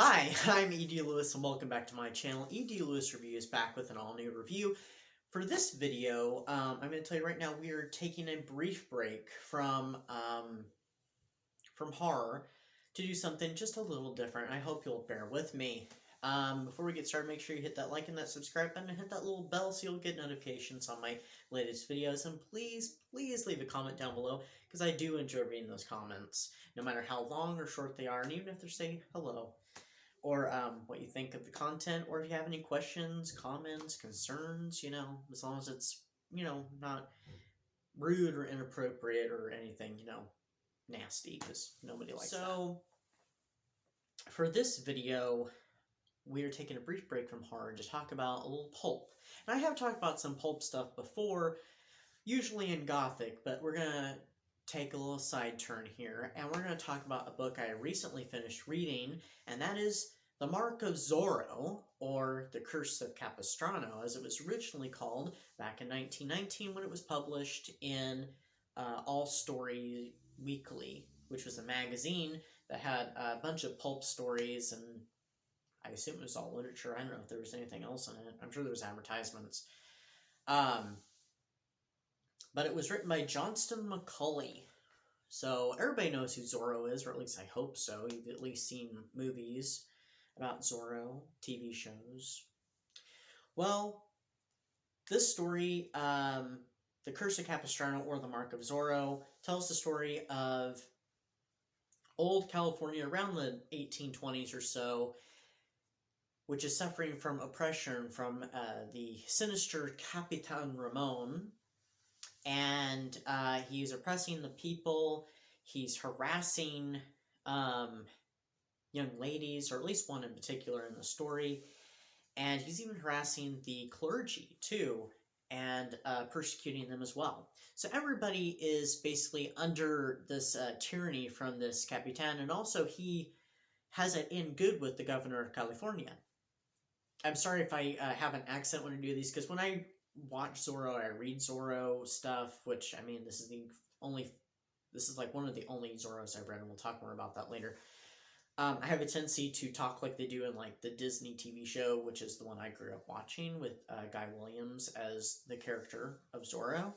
Hi, I'm E.D. Lewis and welcome back to my channel. E.D. Lewis Review is back with an all-new review. For this video, I'm going to tell you right now we are taking a brief break from horror to do something just a little different. I hope you'll bear with me. Before we get started, make sure you hit that like and that subscribe button and hit that little bell so you'll get notifications on my latest videos. And please leave a comment down below because I do enjoy reading those comments, no matter how long or short they are, and even if they're saying hello. Or what you think of the content, or if you have any questions, comments, concerns, as long as it's, not rude or inappropriate or anything, nasty, because nobody likes that. So, for this video, we are taking a brief break from horror to talk about a little pulp. And I have talked about some pulp stuff before, usually in Gothic, but we're going to take a little side turn here, and we're going to talk about a book I recently finished reading, and that is The Mark of Zorro, or The Curse of Capistrano, as it was originally called back in 1919 when it was published in All Story Weekly, which was a magazine that had a bunch of pulp stories, and I assume it was all literature. I don't know if there was anything else in it. I'm sure there was advertisements. But it was written by Johnston McCulley. So everybody knows who Zorro is, or at least I hope so. You've at least seen movies about Zorro, TV shows. Well, this story, The Curse of Capistrano, or The Mark of Zorro, tells the story of old California around the 1820s or so, which is suffering from oppression from the sinister Capitan Ramon. And he's oppressing the people. He's harassing young ladies, or at least one in particular in the story. And he's even harassing the clergy, too, and persecuting them as well. So everybody is basically under this tyranny from this Capitan, and also he has it in good with the governor of California. I'm sorry if I have an accent when I do these, because when I watch Zorro, I read Zorro stuff, which, I mean, this is like one of the only Zorros I've read, and we'll talk more about that later. I have a tendency to talk like they do in, like, the Disney TV show, which is the one I grew up watching, with Guy Williams as the character of Zorro.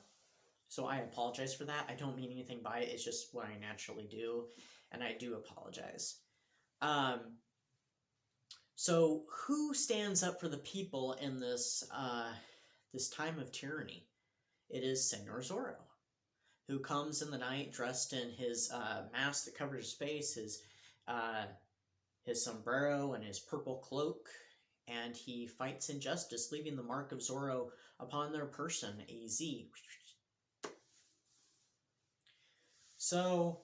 So I apologize for that. I don't mean anything by it. It's just what I naturally do, and I do apologize. So who stands up for the people in this this time of tyranny? It is Señor Zorro, who comes in the night dressed in his mask that covers his face, his sombrero, and his purple cloak, and he fights injustice, leaving the mark of Zorro upon their person, a Z. So,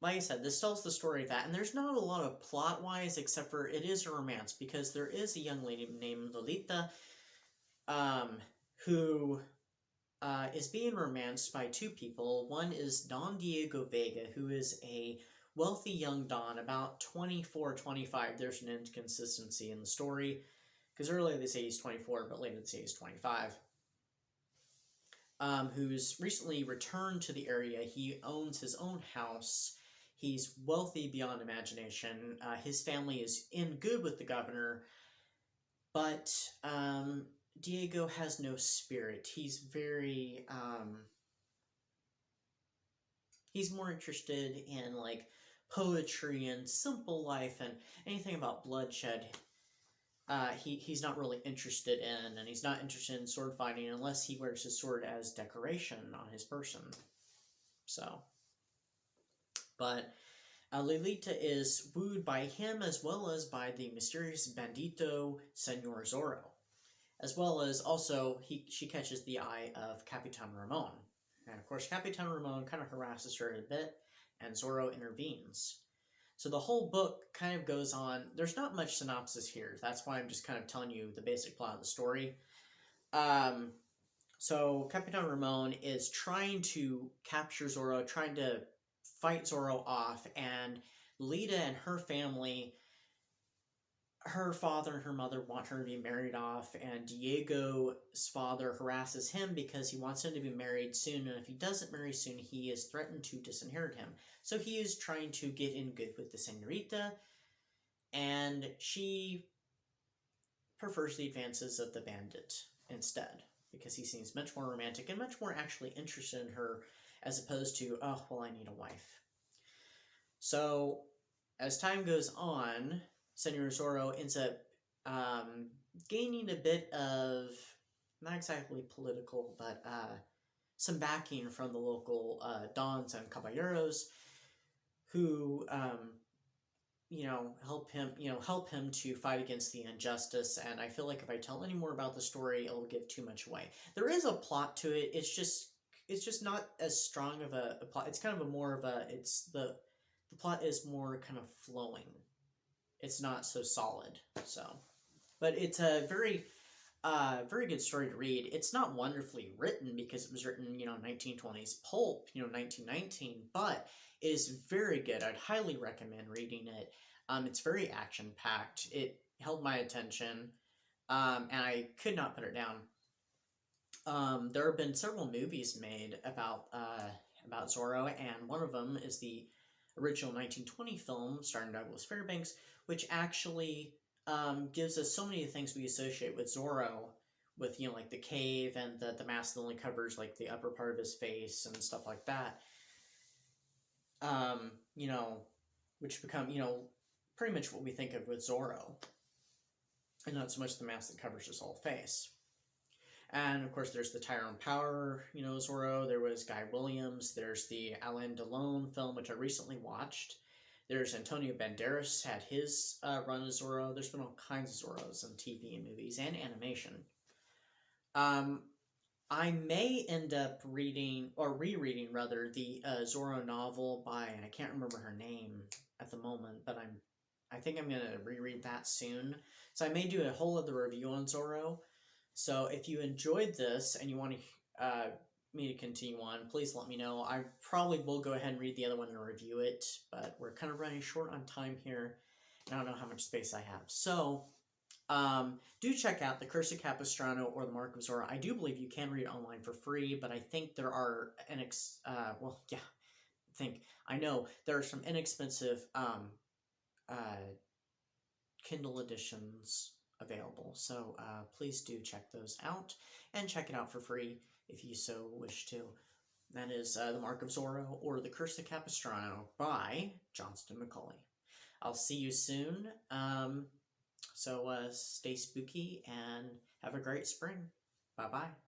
like I said, this tells the story of that, and there's not a lot of plot-wise, except for it is a romance, because there is a young lady named Lolita, who is being romanced by two people. One is Don Diego Vega, who is a wealthy young Don, about 24, 25. There's an inconsistency in the story, because earlier they say he's 24, but later they say he's 25. Who's recently returned to the area. He owns his own house. He's wealthy beyond imagination. His family is in good with the governor, but Diego has no spirit. He's very, he's more interested in, like, poetry and simple life, and anything about bloodshed, he's not really interested in, and he's not interested in sword fighting unless he wears his sword as decoration on his person. So, but Lolita is wooed by him, as well as by the mysterious bandito Señor Zorro, as well as also she catches the eye of Capitan Ramon. And of course, Capitan Ramon kind of harasses her a bit, and Zorro intervenes. So the whole book kind of goes on. There's not much synopsis here. That's why I'm just kind of telling you the basic plot of the story. So Capitan Ramon is trying to capture Zorro, trying to fight Zorro off, and Lolita and her family her father and her mother want her to be married off, and Diego's father harasses him because he wants him to be married soon, and if he doesn't marry soon, he is threatened to disinherit him. So he is trying to get in good with the senorita, and she prefers the advances of the bandit instead, because he seems much more romantic and much more actually interested in her, as opposed to, oh, well, I need a wife. So, as time goes on, Señor Zorro ends up gaining a bit of, not exactly political, but some backing from the local dons and caballeros, who help him to fight against the injustice. And I feel like if I tell any more about the story, it'll give too much away. There is a plot to it. It's just not as strong of a plot. It's kind of a more of a, it's the plot is more kind of flowing. It's not so solid. So, but it's a very good story to read. It's not wonderfully written because it was written, 1920s pulp, 1919, but it is very good. I'd highly recommend reading it. It's very action-packed. It held my attention, and I could not put it down. There have been several movies made about Zorro, and one of them is the original 1920 film starring Douglas Fairbanks, which actually gives us so many things we associate with Zorro, with like the cave and the mask that only covers like the upper part of his face and stuff like that. Which become pretty much what we think of with Zorro, and not so much the mask that covers his whole face. And of course, there's the Tyrone Power, Zorro. There was Guy Williams. There's the Alain Delon film, which I recently watched. There's Antonio Banderas had his run as Zorro. There's been all kinds of Zorros in TV and movies and animation. I may end up rereading rather the Zorro novel by, and I can't remember her name at the moment, but I think I'm gonna reread that soon. So I may do a whole other review on Zorro. So if you enjoyed this and you want me to continue on, please let me know. I probably will go ahead and read the other one and review it, but we're kind of running short on time here, and I don't know how much space I have. So do check out The Curse of Capistrano or The Mark of Zorro. I do believe you can read it online for free, but I think there are I know there are some inexpensive Kindle editions available. So please do check those out, and check it out for free if you so wish to. That is The Mark of Zorro or The Curse of Capistrano by Johnston McCulley. I'll see you soon. So stay spooky and have a great spring. Bye-bye.